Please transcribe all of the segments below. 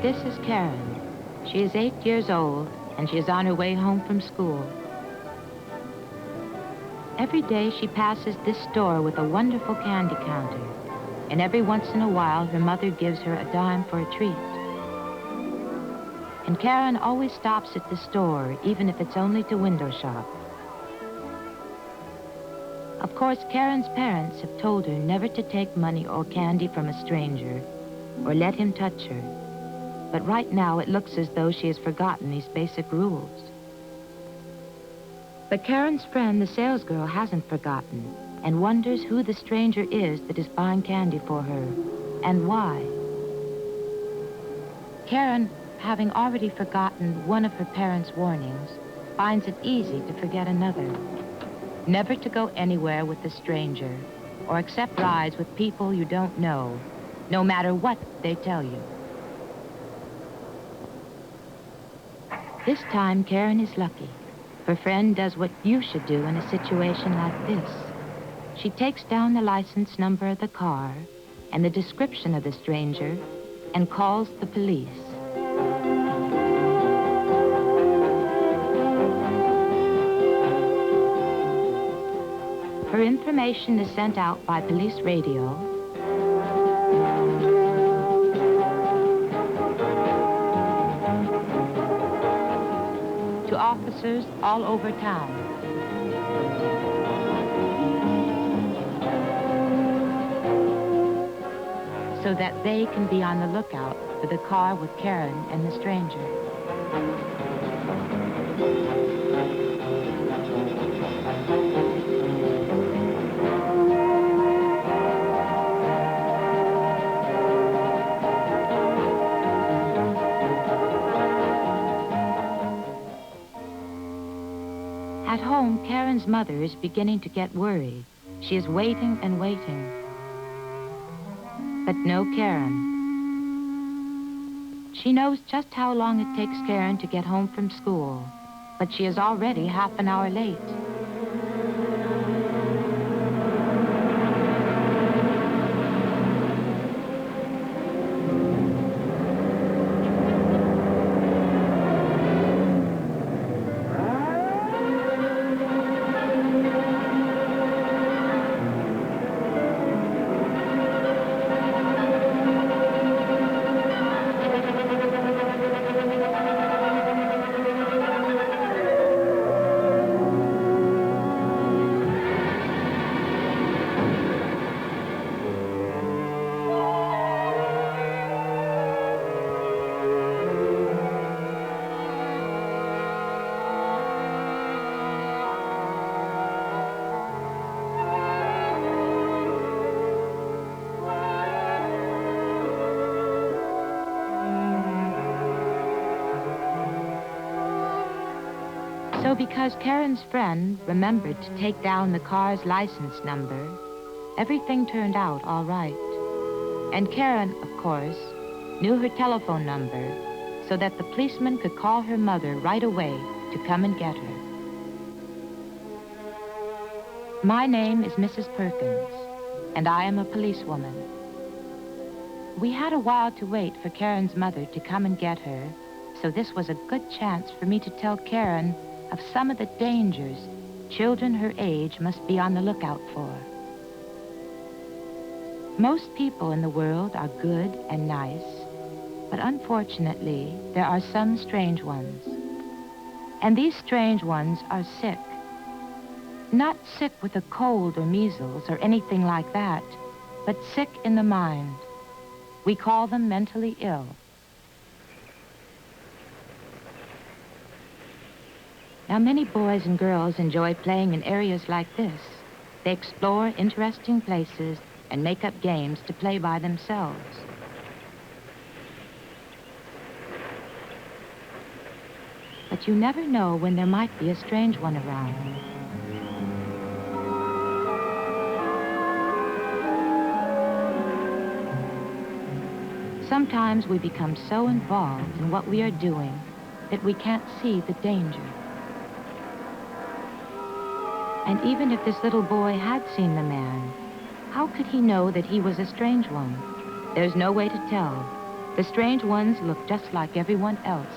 This is Karen. She is 8 years old, and she is on her way home from school. Every day she passes this store with a wonderful candy counter, and every once in a while her mother gives her a dime for a treat. And Karen always stops at the store, even if it's only to window shop. Of course, Karen's parents have told her never to take money or candy from a stranger or let him touch her. But right now it looks as though she has forgotten these basic rules. But Karen's friend, the salesgirl, hasn't forgotten and wonders who the stranger is that is buying candy for her and why. Karen, having already forgotten one of her parents' warnings, finds it easy to forget another. Never to go anywhere with a stranger or accept rides with people you don't know, no matter what they tell you. This time, Karen is lucky. Her friend does what you should do in a situation like this. She takes down the license number of the car and the description of the stranger and calls the police. Her information is sent out by police radio to officers all over town. So that they can be on the lookout for the car with Karen and the stranger. At home, Karen's mother is beginning to get worried. She is waiting and waiting. But no Karen. She knows just how long it takes Karen to get home from school, but she is already half an hour late. So because Karen's friend remembered to take down the car's license number, everything turned out all right. And Karen, of course, knew her telephone number so that the policeman could call her mother right away to come and get her. My name is Mrs. Perkins, and I am a policewoman. We had a while to wait for Karen's mother to come and get her, so this was a good chance for me to tell Karen of some of the dangers children her age must be on the lookout for. Most people in the world are good and nice, but unfortunately, there are some strange ones. And these strange ones are sick. Not sick with a cold or measles or anything like that, but sick in the mind. We call them mentally ill. Now, many boys and girls enjoy playing in areas like this. They explore interesting places and make up games to play by themselves. But you never know when there might be a strange one around. Sometimes we become so involved in what we are doing that we can't see the danger. And even if this little boy had seen the man, how could he know that he was a strange one? There's no way to tell. The strange ones look just like everyone else.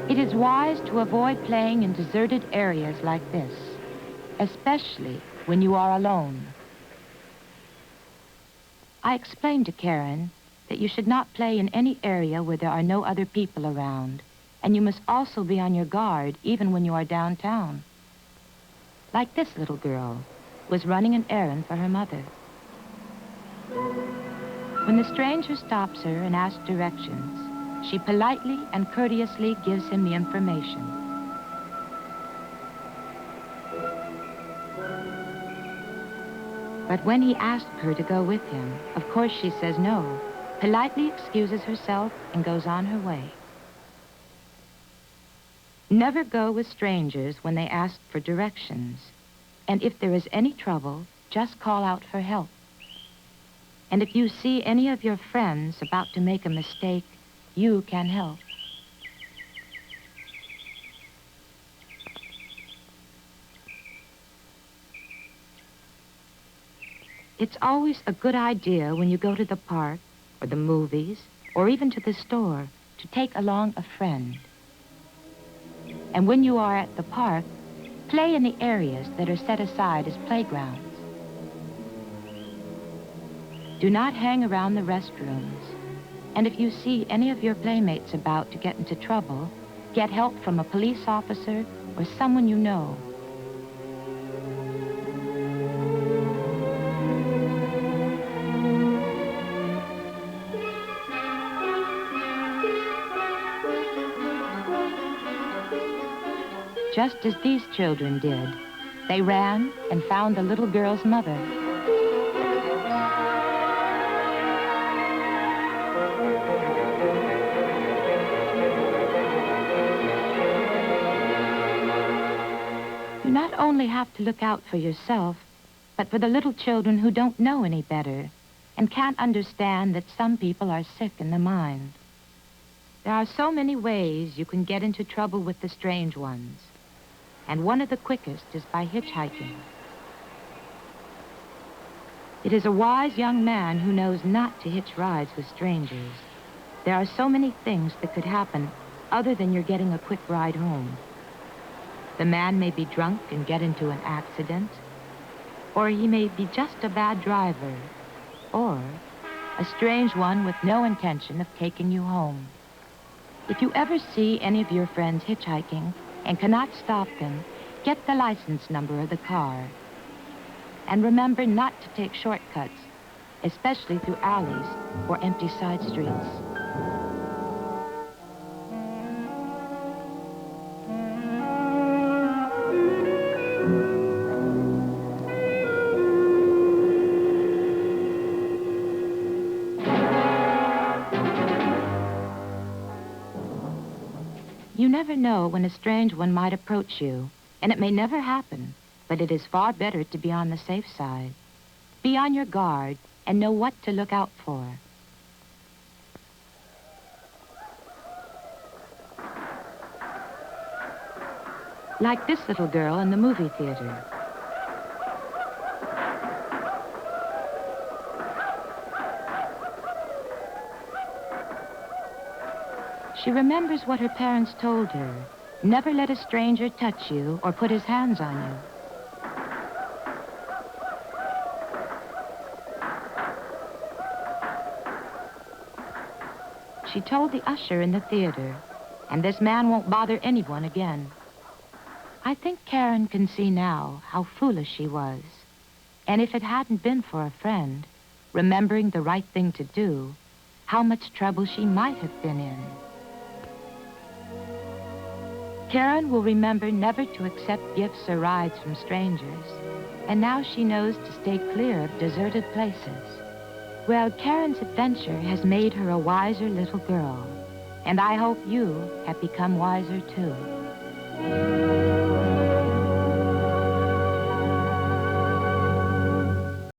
It is wise to avoid playing in deserted areas like this, especially when you are alone. I explained to Karen that you should not play in any area where there are no other people around, and you must also be on your guard even when you are downtown. Like this little girl was running an errand for her mother. When the stranger stops her and asks directions, she politely and courteously gives him the information. But when he asks her to go with him, of course she says no, politely excuses herself and goes on her way. Never go with strangers when they ask for directions. And if there is any trouble, just call out for help. And if you see any of your friends about to make a mistake, you can help. It's always a good idea when you go to the park or the movies or even to the store to take along a friend. And when you are at the park, play in the areas that are set aside as playgrounds. Do not hang around the restrooms. And if you see any of your playmates about to get into trouble, get help from a police officer or someone you know. Just as these children did, they ran and found the little girl's mother. You not only have to look out for yourself, but for the little children who don't know any better and can't understand that some people are sick in the mind. There are so many ways you can get into trouble with the strange ones. And one of the quickest is by hitchhiking. It is a wise young man who knows not to hitch rides with strangers. There are so many things that could happen other than you're getting a quick ride home. The man may be drunk and get into an accident, or he may be just a bad driver, or a strange one with no intention of taking you home. If you ever see any of your friends hitchhiking, and cannot stop them, get the license number of the car. And remember not to take shortcuts, especially through alleys or empty side streets. You never know when a strange one might approach you, and it may never happen, but it is far better to be on the safe side. Be on your guard and know what to look out for. Like this little girl in the movie theater. She remembers what her parents told her. Never let a stranger touch you or put his hands on you. She told the usher in the theater, and this man won't bother anyone again. I think Karen can see now how foolish she was. And if it hadn't been for a friend, remembering the right thing to do, how much trouble she might have been in. Karen will remember never to accept gifts or rides from strangers, and now she knows to stay clear of deserted places. Well, Karen's adventure has made her a wiser little girl, and I hope you have become wiser too.